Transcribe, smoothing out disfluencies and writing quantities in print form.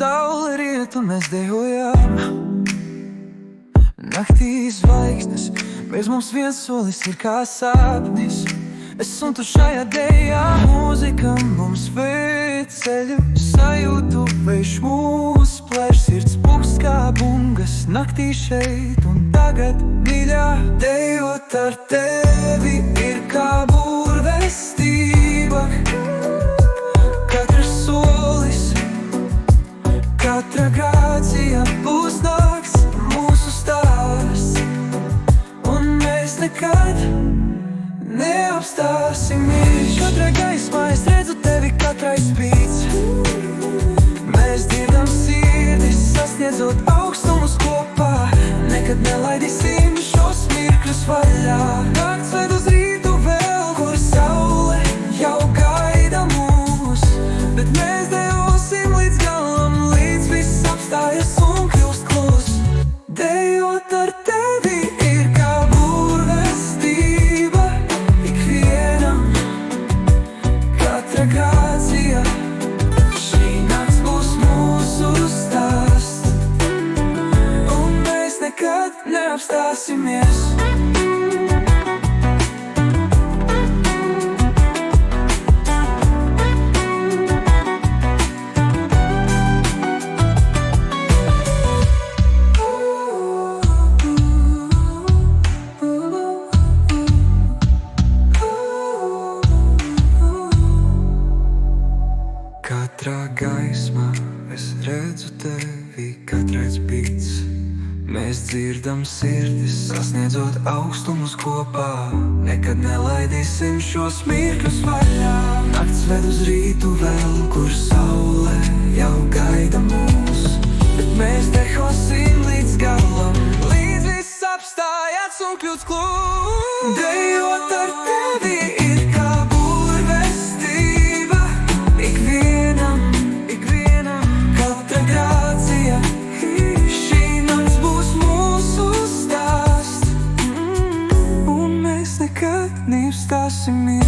saule riet un mēs dejojam. Naktī zvaigznes, bez mums viens solis ir kā sapnis. Es un tu šajā dejā, mūzika mums ved ceļu. Sajūtu vējš mūs plēš, sirds pukst kā bungas. Naktī šeit un tagad mīļā, dejot ar tevi ir kā burvestība. Katrs solis, katra grācija būs nāks mūsu stāsts. Un mēs nekad neapstāsimies. Katrai gaismā es redzu tevi, katrai spīdz. Mēs dzirdam sirdis, sasniedzot augstumus kopā. Nekad nelaidīsim šos mirkļus vaļā. Nakts ved uz rītu vēl, kur saule jau gaida mūs. Bet mēs dejosim līdz galam, līdz viss apstājas un kļūst klus. Dejot ar tevi ir kā burvestība ikvienam, katra grācija. Šī nakts būs mūsu stāsts, un mēs nekad neapstāsimies. Katrā gaismā es redzu tevi, katrais spīdz. Mēs dzirdam sirdis, sasniedzot augstumus kopā. Nekad nelaidīsim šos mirkļus vaļā. Nakts ved uz rītu vēl, kur saule jau gaida mūs. Bet mēs dejosim līdz galam, līdz viss apstājas un kļūst klus. Dejot ar tevi ir kā burvestība ikvienam, katra grācija. Šī nakts būs mūsu stāsts, un mēs nekad neapstāsimies.